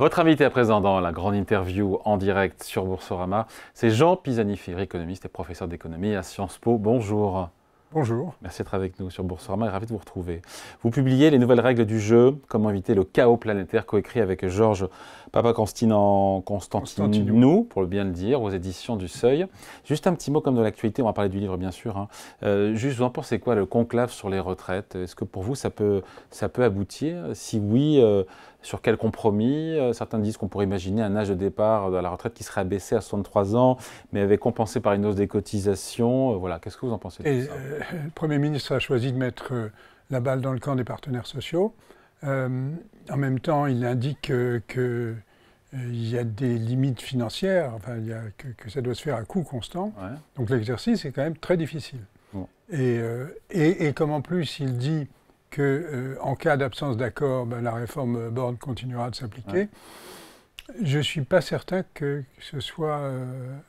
Votre invité à présent dans la grande interview en direct sur Boursorama, c'est Jean Pisani-Ferry, économiste et professeur d'économie à Sciences Po. Bonjour. Bonjour. Merci d'être avec nous sur Boursorama et ravi de vous retrouver. Vous publiez Les nouvelles règles du jeu, comment éviter le chaos planétaire, coécrit avec Georges Papaconstantinou, pour le bien le dire, aux éditions du Seuil. Juste un petit mot comme de l'actualité, on va parler du livre bien sûr. Juste, vous en pensez quoi, le conclave sur les retraites? Est-ce que pour vous ça peut aboutir? Si oui, sur quel compromis? Certains disent qu'on pourrait imaginer un âge de départ à la retraite qui serait abaissé à 63 ans, mais avec compensé par une hausse des cotisations. Voilà, qu'est-ce que vous en pensez de ça? Le Premier ministre a choisi de mettre la balle dans le camp des partenaires sociaux. En même temps, il indique qu'il y a des limites financières, enfin, que ça doit se faire à coût constant. Ouais. Donc l'exercice est quand même très difficile. Bon. Et comme en plus il dit qu'en cas d'absence d'accord, la réforme Borne continuera de s'appliquer, ouais. Je ne suis pas certain que ce soit...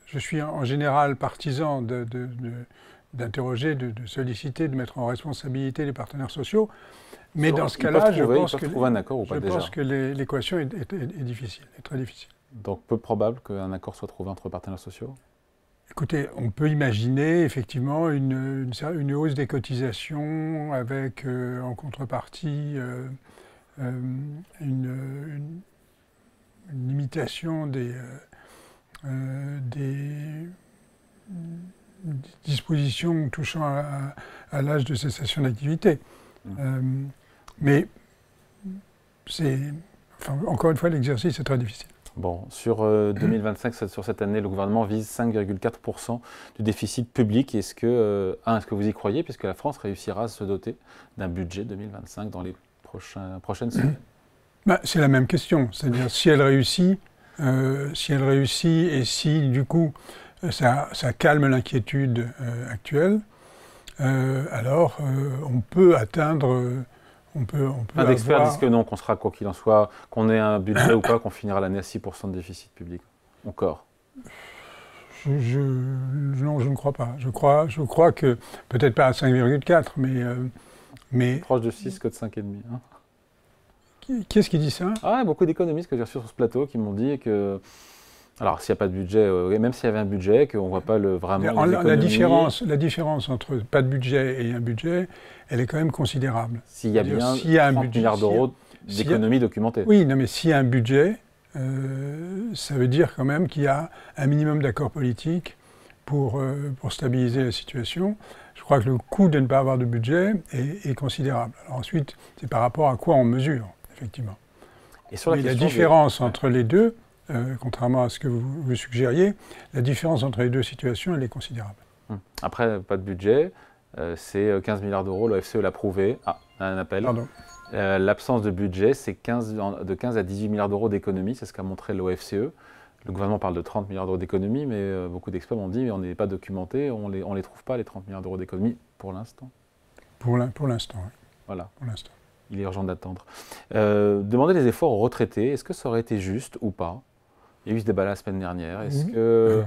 je suis en général partisan d'interroger, de solliciter, de mettre en responsabilité les partenaires sociaux. Mais dans ce cas-là, je pense que l'équation est difficile, est très difficile. Donc peu probable qu'un accord soit trouvé entre partenaires sociaux? Écoutez, on peut imaginer effectivement une hausse des cotisations avec en contrepartie une limitation des dispositions touchant à l'âge de cessation d'activité. Mais encore une fois, l'exercice est très difficile. Bon, sur 2025, sur cette année, le gouvernement vise 5,4% du déficit public. Est-ce que vous y croyez, puisque la France réussira à se doter d'un budget 2025 dans les prochaines semaines? C'est la même question, c'est-à-dire si elle réussit et si du coup ça calme l'inquiétude actuelle, alors on peut atteindre... Plein d'experts disent que non, qu'on sera, quoi qu'il en soit, qu'on ait un budget ou pas, qu'on finira l'année à 6% de déficit public. Encore. Non, je ne crois pas. Je crois que, peut-être pas à 5,4, mais... Proche de 6 que de 5,5. Hein. Qui est-ce qui dit ça? Beaucoup d'économistes que j'ai reçus sur ce plateau qui m'ont dit que... Alors, s'il n'y a pas de budget, même s'il y avait un budget, qu'on ne voit pas vraiment les économies... La différence entre pas de budget et un budget, elle est quand même considérable. S'il y a bien 30 milliards d'euros d'économies documentées. Oui, non, mais s'il y a un budget, ça veut dire quand même qu'il y a un minimum d'accord politique pour stabiliser la situation. Je crois que le coût de ne pas avoir de budget est considérable. Alors ensuite, c'est par rapport à quoi on mesure, effectivement. Et sur la différence entre les deux... contrairement à ce que vous suggériez, la différence entre les deux situations, elle est considérable. Après, pas de budget, c'est 15 milliards d'euros, l'OFCE l'a prouvé. Un appel. Pardon. L'absence de budget, c'est de 15 à 18 milliards d'euros d'économie, c'est ce qu'a montré l'OFCE. Le gouvernement parle de 30 milliards d'euros d'économie, mais beaucoup d'experts m'ont dit, mais on n'est pas documenté, on les trouve pas, les 30 milliards d'euros d'économie, pour l'instant. Pour l'instant, oui. Voilà. Pour l'instant. Il est urgent d'attendre. Demander des efforts aux retraités, est-ce que ça aurait été juste ou pas? Il y a eu ce débat la semaine dernière. Est-ce que...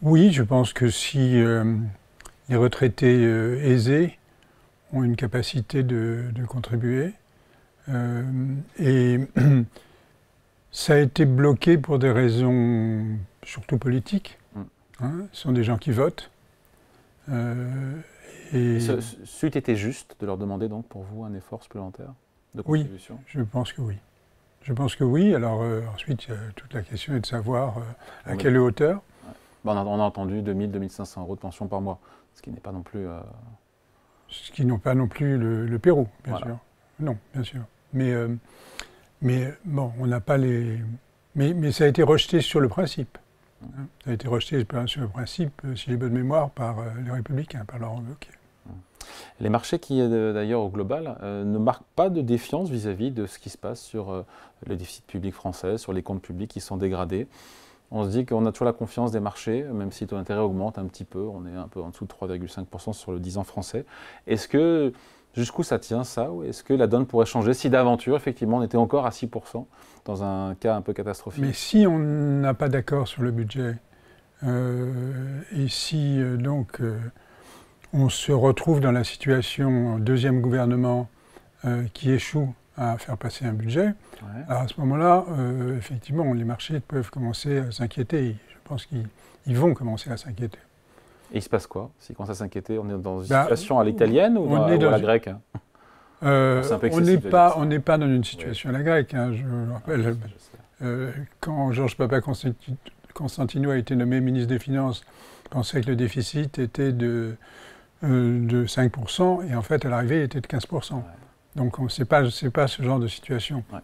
Oui, je pense que si les retraités aisés ont une capacité de contribuer, et ça a été bloqué pour des raisons surtout politiques. Ce sont des gens qui votent. C'eût été juste de leur demander donc pour vous un effort supplémentaire de contribution? Oui, je pense que oui. Je pense que oui. Alors ensuite, toute la question est de savoir à quelle hauteur. Ouais. On a entendu 2000, 2500 euros de pension par mois, ce qui n'est pas non plus... Ce qui n'est pas non plus le Pérou, bien sûr. Non, bien sûr. Mais bon, on n'a pas les... Mais ça a été rejeté sur le principe. Ça a été rejeté sur le principe, si j'ai bonne mémoire, par les Républicains, par Laurent Wauquiez. Les marchés qui, d'ailleurs, au global, ne marquent pas de défiance vis-à-vis de ce qui se passe sur le déficit public français, sur les comptes publics qui sont dégradés. On se dit qu'on a toujours la confiance des marchés, même si le taux d'intérêt augmente un petit peu. On est un peu en dessous de 3,5% sur le 10 ans français. Est-ce que, jusqu'où ça tient ça? Ou est-ce que la donne pourrait changer si d'aventure, effectivement, on était encore à 6% dans un cas un peu catastrophique? Mais si on n'a pas d'accord sur le budget, et si donc... on se retrouve dans la situation, deuxième gouvernement qui échoue à faire passer un budget. Ouais. Alors à ce moment-là, effectivement, les marchés peuvent commencer à s'inquiéter. Je pense qu'ils vont commencer à s'inquiéter. Et il se passe quoi? S'ils commencent à s'inquiéter, on est dans une situation à l'italienne ou à la grecque? On n'est pas dans une situation à la grecque. Hein. Je me rappelle, quand Georges Papaconstantinou a été nommé ministre des Finances, il pensait que le déficit était de 5%, et en fait, à l'arrivée, il était de 15%. Ouais. Donc, ce n'est pas ce genre de situation. Ouais.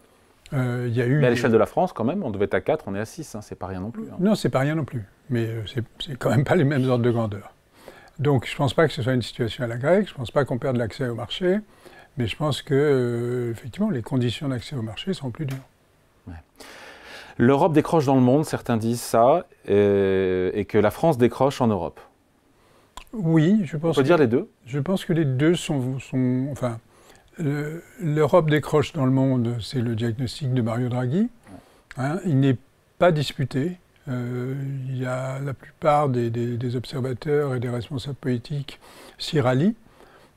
Y a eu mais à l'échelle de la France, quand même, on devait être à 4, on est à 6, hein, c'est pas rien non plus. Hein. Non, c'est pas rien non plus, mais c'est quand même pas les mêmes ordres de grandeur. Donc, je ne pense pas que ce soit une situation à la grecque, je ne pense pas qu'on perde l'accès au marché, mais je pense que, effectivement, les conditions d'accès au marché seront plus dures. Ouais. L'Europe décroche dans le monde, certains disent ça, et que la France décroche en Europe. Oui, je pense. On peut dire les deux? Je pense que les deux sont enfin, l'Europe décroche dans le monde, c'est le diagnostic de Mario Draghi. Hein, il n'est pas disputé. Il y a la plupart des observateurs et des responsables politiques s'y rallient.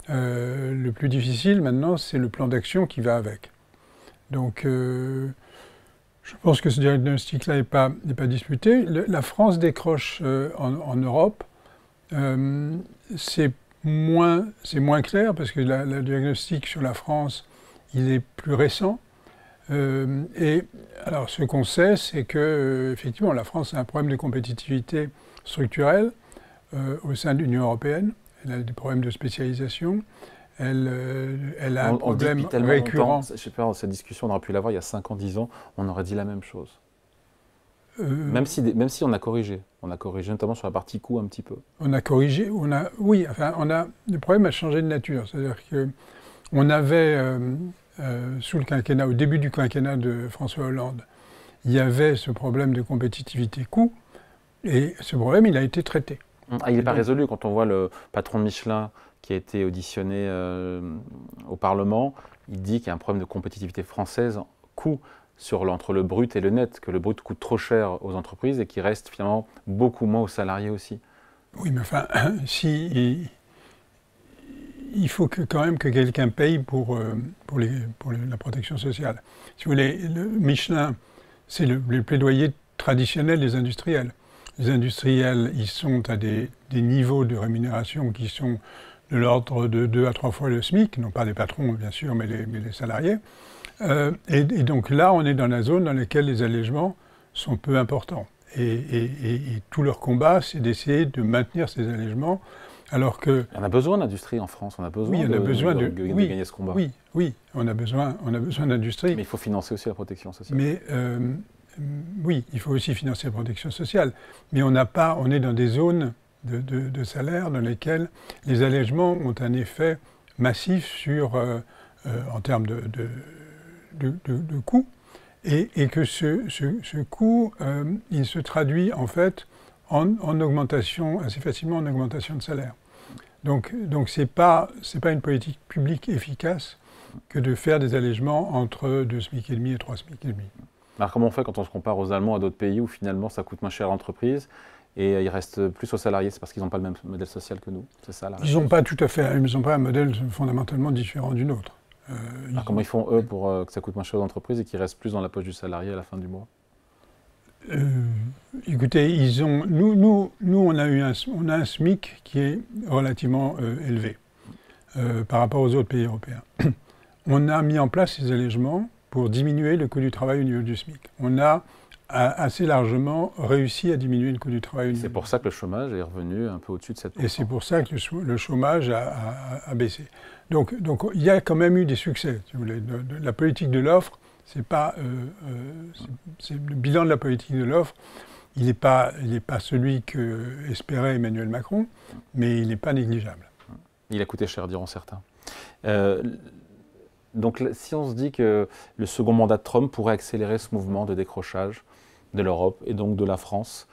Le plus difficile maintenant, c'est le plan d'action qui va avec. Donc, je pense que ce diagnostic-là n'est pas disputé. La France décroche en Europe. C'est moins clair parce que le diagnostic sur la France, il est plus récent. Et alors, ce qu'on sait, c'est que effectivement, la France a un problème de compétitivité structurelle au sein de l'Union européenne. Elle a des problèmes de spécialisation. Elle a un problème récurrent. Je ne sais pas, cette discussion, on aurait pu l'avoir il y a 5 ans, 10 ans, on aurait dit la même chose. Même si on a corrigé. On a corrigé notamment sur la partie coût un petit peu. On a corrigé, oui, enfin, le problème a changé de nature. C'est-à-dire qu'on avait, sous le quinquennat, au début du quinquennat de François Hollande, il y avait ce problème de compétitivité coût, et ce problème, il a été traité. Il n'est pas résolu quand on voit le patron de Michelin qui a été auditionné au Parlement. Il dit qu'il y a un problème de compétitivité française coût entre le brut et le net, que le brut coûte trop cher aux entreprises et qu'il reste finalement beaucoup moins aux salariés aussi. Oui, mais enfin, il faut quand même que quelqu'un paye pour la protection sociale. Si vous voulez, le Michelin, c'est le plaidoyer traditionnel des industriels. Les industriels, ils sont à des niveaux de rémunération qui sont de l'ordre de 2 à 3 fois le SMIC, non pas les patrons bien sûr, mais les salariés. Et donc là, on est dans la zone dans laquelle les allègements sont peu importants. Et tout leur combat, c'est d'essayer de maintenir ces allègements, alors que... On a besoin d'industrie en France, on a besoin, de gagner ce combat. Oui, on a besoin d'industrie. Mais il faut financer aussi la protection sociale. Mais oui, il faut aussi financer la protection sociale. Mais on est dans des zones de salaire dans lesquelles les allègements ont un effet massif en termes de coût, et que ce coût, il se traduit en fait en augmentation, assez facilement en augmentation de salaire. Donc c'est pas une politique publique efficace que de faire des allègements entre 2 SMIC et demi et 3 SMIC et demi. Alors comment on fait quand on se compare aux Allemands, à d'autres pays où finalement ça coûte moins cher à l'entreprise et il reste plus aux salariés? C'est parce qu'ils n'ont pas le même modèle social que nous, c'est ça la réponse? Ils n'ont pas tout à fait, ils n'ont pas un modèle fondamentalement différent du nôtre. Alors comment ils font eux pour que ça coûte moins cher aux entreprises et qu'ils restent plus dans la poche du salarié à la fin du mois? Écoutez, nous on a un SMIC qui est relativement élevé par rapport aux autres pays européens. On a mis en place ces allègements pour diminuer le coût du travail au niveau du SMIC. On a assez largement réussi à diminuer le coût du travail au niveau. C'est pour ça que le chômage est revenu un peu au-dessus de 7%. Et c'est pour ça que le chômage a baissé. Donc il y a quand même eu des succès, si vous voulez. La politique de l'offre, c'est le bilan de la politique de l'offre. Il n'est pas celui qu'espérait Emmanuel Macron, mais il n'est pas négligeable. Il a coûté cher, diront certains. Donc si on se dit que le second mandat de Trump pourrait accélérer ce mouvement de décrochage de l'Europe et donc de la France,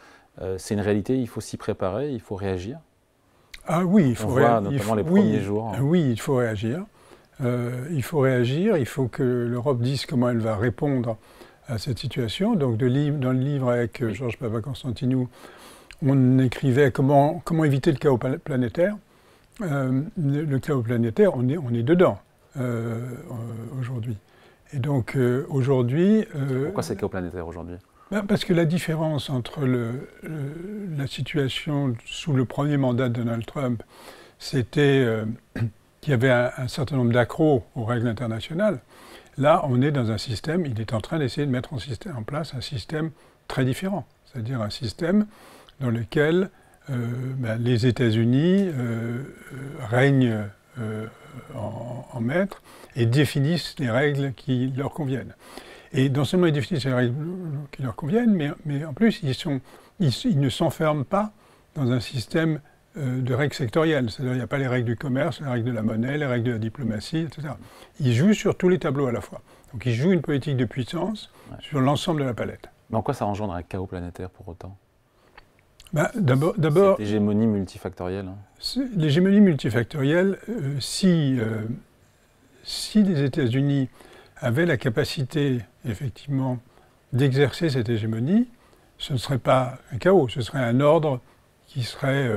c'est une réalité, il faut s'y préparer, il faut réagir? Ah oui, il faut réagir. Notamment les premiers jours. Oui, il faut réagir. Il faut réagir, il faut que l'Europe dise comment elle va répondre à cette situation. Donc dans le livre avec Georges Papaconstantinou, on écrivait comment éviter le chaos planétaire. Le chaos planétaire, on est dedans aujourd'hui. Et donc aujourd'hui... Pourquoi c'est chaos planétaire aujourd'hui? Parce que la différence entre la situation sous le premier mandat de Donald Trump, c'était qu'il y avait un certain nombre d'accros aux règles internationales. Là, on est dans un système, il est en train d'essayer de mettre en place un système très différent, c'est-à-dire un système dans lequel les États-Unis règnent en maître et définissent les règles qui leur conviennent. Et non seulement ils définissent les règles qui leur conviennent, mais en plus ils ne s'enferment pas dans un système de règles sectorielles. C'est-à-dire qu'il n'y a pas les règles du commerce, les règles de la monnaie, les règles de la diplomatie, etc. Ils jouent sur tous les tableaux à la fois. Donc ils jouent une politique de puissance sur l'ensemble de la palette. Mais en quoi ça engendre un chaos planétaire pour autant? D'abord, cette hégémonie multifactorielle. L'hégémonie multifactorielle, si les États-Unis avaient la capacité, effectivement, d'exercer cette hégémonie, ce ne serait pas un chaos, ce serait un ordre qui serait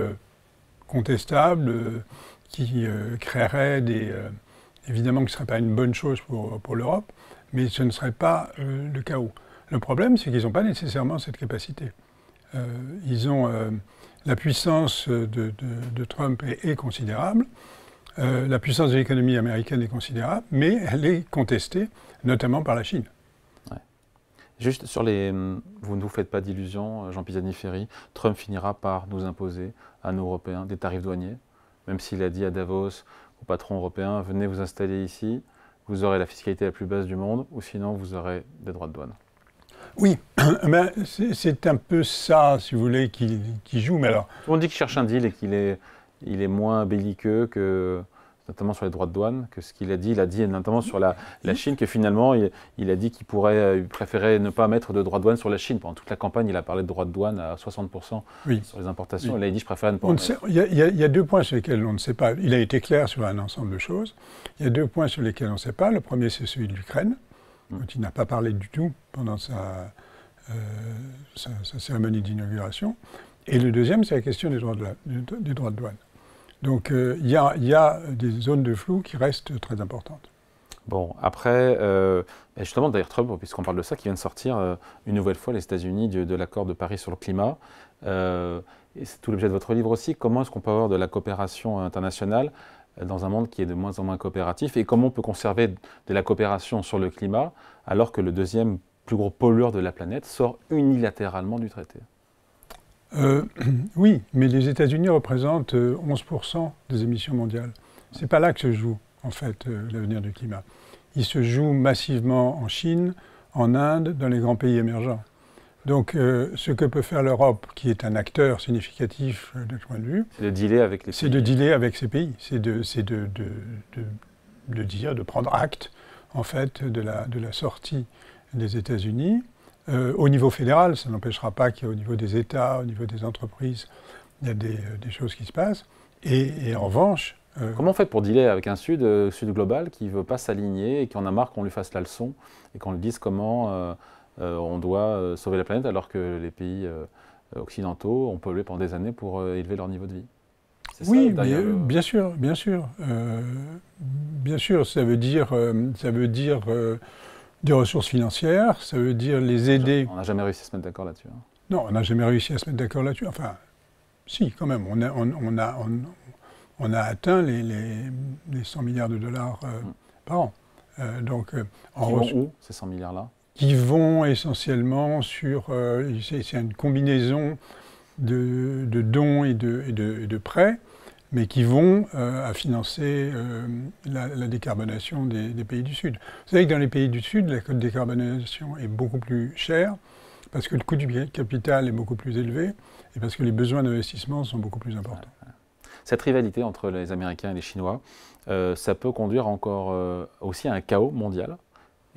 contestable, qui créerait évidemment que ce ne serait pas une bonne chose pour l'Europe, mais ce ne serait pas le chaos. Le problème, c'est qu'ils n'ont pas nécessairement cette capacité. La puissance de Trump est considérable, la puissance de l'économie américaine est considérable, mais elle est contestée, notamment par la Chine. Ouais. Juste sur vous ne vous faites pas d'illusions, Jean Pisani-Ferry, Trump finira par nous imposer à nous Européens des tarifs douaniers, même s'il a dit à Davos aux patrons européens, venez vous installer ici, vous aurez la fiscalité la plus basse du monde, ou sinon vous aurez des droits de douane. Oui, c'est un peu ça, si vous voulez, qui joue. Mais alors, on dit qu'il cherche un deal et qu'il est moins belliqueux, notamment sur les droits de douane, que ce qu'il a dit. Il a dit notamment sur la Chine que finalement, il a dit qu'il préférait ne pas mettre de droits de douane sur la Chine. Pendant toute la campagne, il a parlé de droits de douane à 60% sur les importations. Oui. Il a dit, je préfère ne pas en mettre. Il y a 2 points sur lesquels on ne sait pas. Il a été clair sur un ensemble de choses. Il y a 2 points sur lesquels on ne sait pas. Le premier, c'est celui de l'Ukraine, dont il n'a pas parlé du tout pendant sa cérémonie d'inauguration. Et le deuxième, c'est la question des droits de douane. Donc il y a des zones de flou qui restent très importantes. Bon, après, justement, d'ailleurs, Trump, puisqu'on parle de ça, qui vient de sortir une nouvelle fois les États-Unis de l'accord de Paris sur le climat. Et c'est tout l'objet de votre livre aussi. Comment est-ce qu'on peut avoir de la coopération internationale dans un monde qui est de moins en moins coopératif? Et comment on peut conserver de la coopération sur le climat alors que le deuxième plus gros pollueur de la planète sort unilatéralement du traité? Oui, mais les États-Unis représentent 11% des émissions mondiales. Ce n'est pas là que se joue, en fait, l'avenir du climat. Il se joue massivement en Chine, en Inde, dans les grands pays émergents. Donc, ce que peut faire l'Europe, qui est un acteur significatif de ce point de vue, c'est de dealer avec les pays. C'est de dealer avec ces pays. C'est de prendre acte, en fait, de la sortie des États-Unis. Au niveau fédéral, ça n'empêchera pas qu'au niveau des États, au niveau des entreprises, il y a des choses qui se passent. Et en revanche... Comment on fait pour dealer avec un Sud global qui ne veut pas s'aligner et qui en a marre qu'on lui fasse la leçon et qu'on lui dise comment on doit sauver la planète alors que les pays occidentaux ont pollué pendant des années pour élever leur niveau de vie? Oui, bien sûr, bien sûr. Bien sûr, ça veut dire des ressources financières, ça veut dire les aider. On n'a jamais réussi à se mettre d'accord là-dessus. Hein. Non, on n'a jamais réussi à se mettre d'accord là-dessus. Enfin, si, quand même. On a atteint les 100 milliards de dollars par an. Qui vont où, ces 100 milliards-là? Qui vont essentiellement sur... c'est une combinaison de dons et de prêts, mais qui vont à financer la décarbonation des pays du Sud. Vous savez que dans les pays du Sud, la décarbonation est beaucoup plus chère, parce que le coût du capital est beaucoup plus élevé, et parce que les besoins d'investissement sont beaucoup plus importants. Cette rivalité entre les Américains et les Chinois, ça peut conduire encore aussi à un chaos mondial.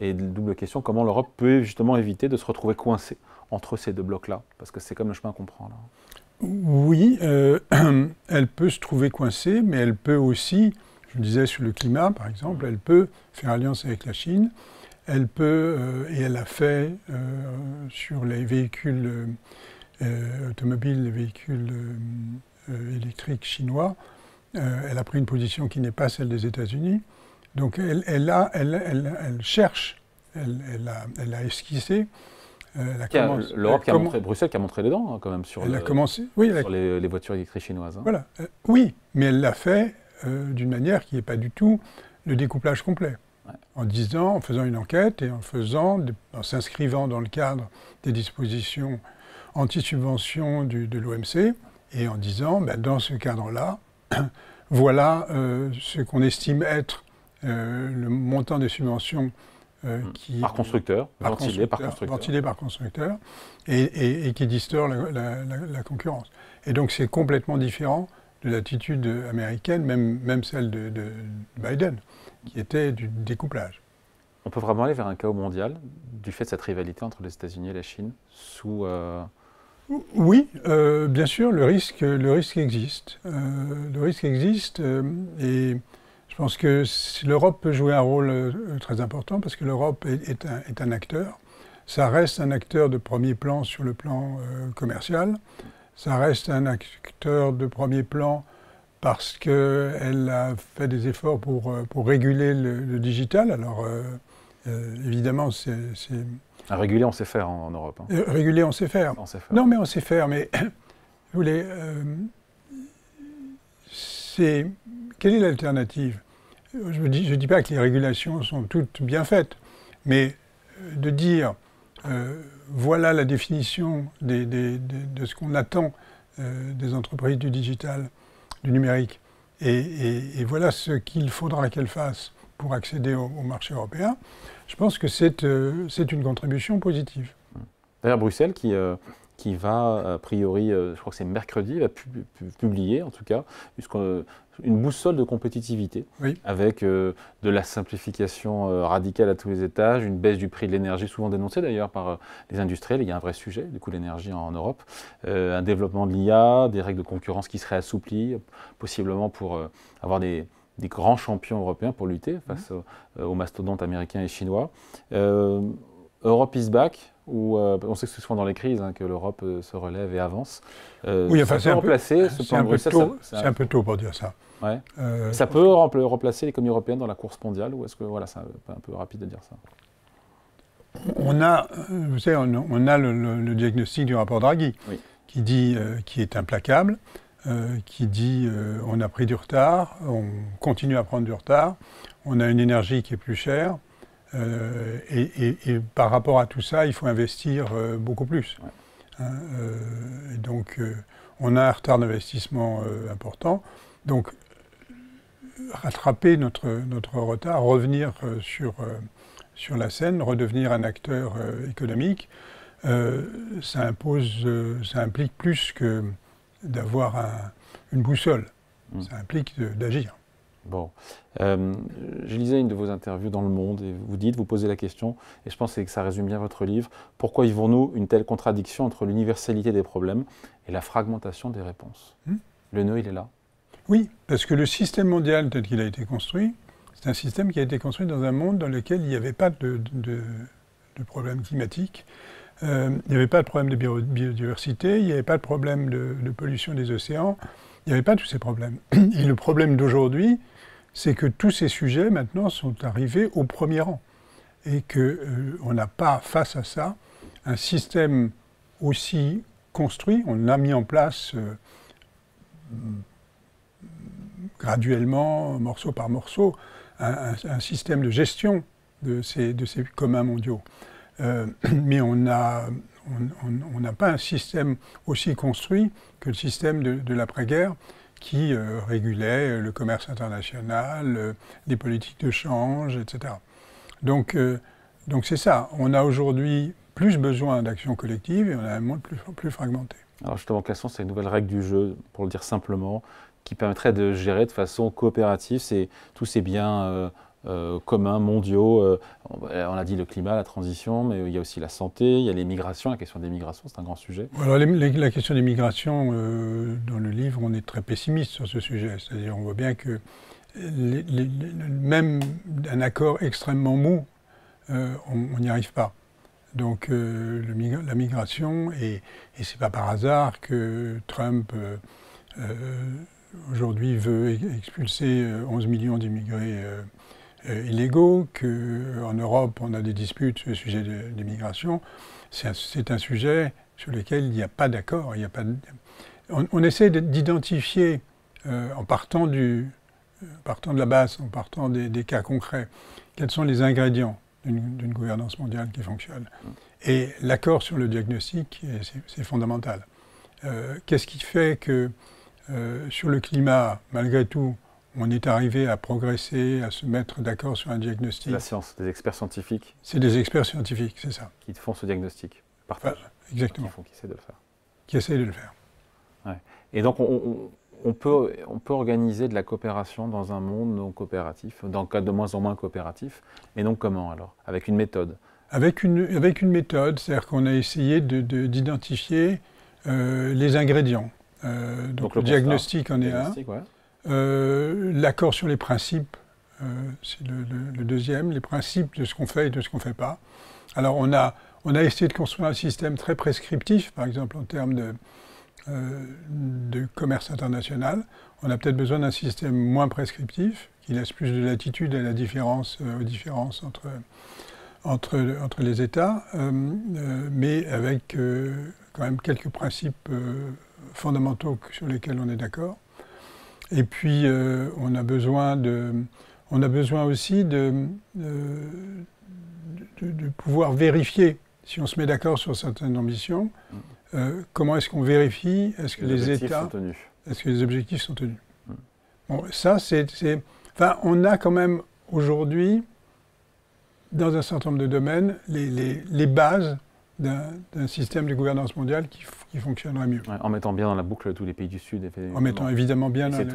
Et double question, comment l'Europe peut justement éviter de se retrouver coincée entre ces deux blocs-là? Parce que c'est comme le chemin qu'on prend là. Oui, elle peut se trouver coincée, mais elle peut aussi, je le disais sur le climat par exemple, elle peut faire alliance avec la Chine, elle peut, et elle a fait sur les véhicules automobiles, les véhicules électriques chinois, elle a pris une position qui n'est pas celle des États-Unis. Donc elle cherche elle a esquissé. L'Europe qui a montré, Bruxelles qui a montré les dents hein, quand même sur, sur les voitures électriques chinoises. Hein. Voilà. Oui, mais elle l'a fait d'une manière qui n'est pas du tout le découplage complet. Ouais. En faisant une enquête et en s'inscrivant dans le cadre des dispositions anti-subvention de l'OMC et en disant, dans ce cadre-là, voilà ce qu'on estime être le montant des subventions par constructeur, ventilé par constructeur, et qui distord la concurrence. Et donc c'est complètement différent de l'attitude américaine, même celle de Biden, qui était du découplage. On peut vraiment aller vers un chaos mondial du fait de cette rivalité entre les États-Unis et la Chine sous... Oui, bien sûr, le risque existe. Le risque existe et je pense que l'Europe peut jouer un rôle très important parce que l'Europe est un acteur. Ça reste un acteur de premier plan sur le plan commercial. Ça reste un acteur de premier plan parce qu'elle a fait des efforts pour réguler le digital. Alors, évidemment, c'est... Réguler, on sait faire en Europe. Hein. Réguler, on sait faire. Non, mais on sait faire. Mais, vous voulez... quelle est l'alternative ? Je ne dis pas que les régulations sont toutes bien faites, mais de dire... voilà la définition de ce qu'on attend des entreprises du digital, du numérique, et voilà ce qu'il faudra qu'elles fassent pour accéder au marché européen. Je pense que c'est une contribution positive. D'ailleurs, Bruxelles, qui va, a priori, je crois que c'est mercredi, va publier, en tout cas, une boussole de compétitivité, oui. Avec de la simplification radicale à tous les étages, une baisse du prix de l'énergie, souvent dénoncée d'ailleurs par les industriels. Il y a un vrai sujet, du coût de l'énergie en Europe. Un développement de l'IA, des règles de concurrence qui seraient assouplies, possiblement pour avoir des grands champions européens pour lutter face aux mastodontes américains et chinois. Europe is back, où on sait que c'est souvent dans les crises que l'Europe se relève et avance. Oui, enfin, c'est un peu tôt pour dire ça. Ouais. Ça peut remplacer l'économie européenne dans la course mondiale, ou est-ce que voilà, c'est un peu rapide de dire ça? On a le diagnostic du rapport Draghi, oui. Qui est implacable, qui dit on a pris du retard, on continue à prendre du retard, on a une énergie qui est plus chère, et par rapport à tout ça, il faut investir beaucoup plus. Ouais. Et donc, on a un retard d'investissement important. Donc, rattraper notre retard, revenir sur la scène, redevenir un acteur économique, ça implique plus que d'avoir une boussole. Ça implique d'agir. Bon. Je lisais une de vos interviews dans Le Monde et vous posez la question, et je pense que ça résume bien votre livre, pourquoi vivons-nous une telle contradiction entre l'universalité des problèmes et la fragmentation des réponses? Le nœud, il est là. Oui, parce que le système mondial tel qu'il a été construit, c'est un système qui a été construit dans un monde dans lequel il n'y avait pas de problème climatique, il n'y avait pas de problème de biodiversité, il n'y avait pas de problème de pollution des océans, il n'y avait pas tous ces problèmes. Et le problème d'aujourd'hui, c'est que tous ces sujets, maintenant, sont arrivés au premier rang. Et qu'on n'a pas, face à ça, un système aussi construit. On a mis en place graduellement, morceau par morceau, un système de gestion de ces communs mondiaux. Mais on n'a pas un système aussi construit que le système de l'après-guerre qui régulait le commerce international, les politiques de change, etc. Donc c'est ça. On a aujourd'hui plus besoin d'action collective et on a un monde plus fragmenté. Alors justement, quelles sont ces nouvelles règles du jeu, pour le dire simplement, qui permettraient de gérer de façon coopérative tous ces biens communs, mondiaux? On a dit le climat, la transition, mais il y a aussi la santé, il y a les migrations, la question des migrations, c'est un grand sujet. Alors la question des migrations, dans le livre, on est très pessimiste sur ce sujet. C'est-à-dire on voit bien que même un accord extrêmement mou, on n'y arrive pas. Donc la migration, et c'est pas par hasard que Trump aujourd'hui veut expulser 11 millions d'immigrés illégaux, qu'en Europe, on a des disputes sur le sujet des migrations. C'est un sujet sur lequel il n'y a pas d'accord. On essaie d'identifier, en partant de la base, en partant des cas concrets, quels sont les ingrédients d'une gouvernance mondiale qui fonctionne. Et l'accord sur le diagnostic, c'est fondamental. Qu'est-ce qui fait que sur le climat, malgré tout, on est arrivé à progresser, à se mettre d'accord sur un diagnostic? La science, des experts scientifiques. C'est des experts scientifiques, c'est ça. Qui font ce diagnostic, partagent. Exactement. Qui essaient de le faire. Qui essaient de le faire. Ouais. Et donc, on peut organiser de la coopération dans un monde non coopératif, dans le cas de moins en moins coopératif. Et donc, comment alors? Avec une méthode? Avec une méthode, c'est-à-dire qu'on a essayé d'identifier les ingrédients. Donc le diagnostic en est un. Ouais. L'accord sur les principes, c'est le deuxième. Les principes de ce qu'on fait et de ce qu'on ne fait pas. Alors on a essayé de construire un système très prescriptif, par exemple en termes de commerce international. On a peut-être besoin d'un système moins prescriptif, qui laisse plus de latitude à la différence, aux différences entre les États, mais avec quand même quelques principes fondamentaux sur lesquels on est d'accord. Et puis on a besoin aussi de pouvoir vérifier, si on se met d'accord sur certaines ambitions, comment est-ce qu'on vérifie, est-ce que les États, est-ce que les objectifs sont tenus. Bon, ça enfin, on a quand même aujourd'hui, dans un certain nombre de domaines, les bases d'un système de gouvernance mondiale qui fonctionnerait mieux. Ouais, en mettant bien dans la boucle tous les pays du Sud. En mettant évidemment bien dans c'est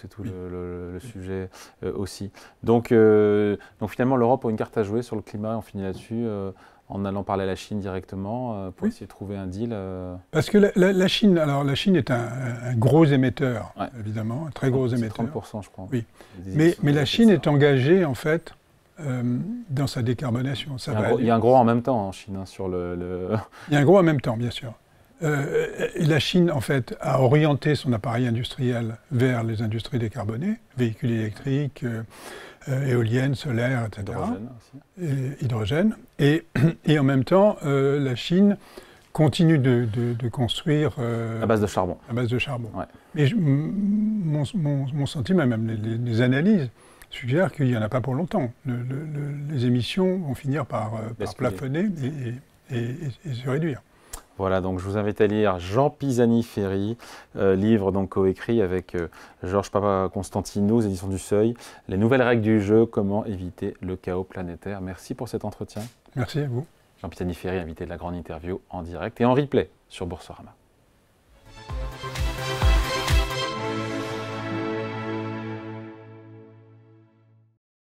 tout le sujet aussi. Donc finalement, l'Europe a une carte à jouer sur le climat, on finit là-dessus, en allant parler à la Chine directement pour essayer de trouver un deal. Parce que la Chine est un gros émetteur, évidemment, un très gros émetteur. 30%, je crois. Oui. Mais la Chine est engagée, en fait, dans sa décarbonation. Il y a un gros en même temps en Chine sur Il y a un gros en même temps, bien sûr. Et la Chine, en fait, a orienté son appareil industriel vers les industries décarbonées, véhicules électriques, éoliennes, solaires, etc. Hydrogène aussi. Hydrogène. Et en même temps, la Chine continue de construire... à base de charbon. À base de charbon. Ouais. Mais mon sentiment, même les analyses, suggèrent qu'il n'y en a pas pour longtemps. Les émissions vont finir par plafonner et se réduire. Voilà, donc je vous invite à lire Jean Pisani-Ferry, livre donc coécrit avec Georges Papaconstantinou aux éditions du Seuil, Les nouvelles règles du jeu, comment éviter le chaos planétaire. Merci pour cet entretien. Merci à vous. Jean Pisani-Ferry, invité de la grande interview en direct et en replay sur Boursorama.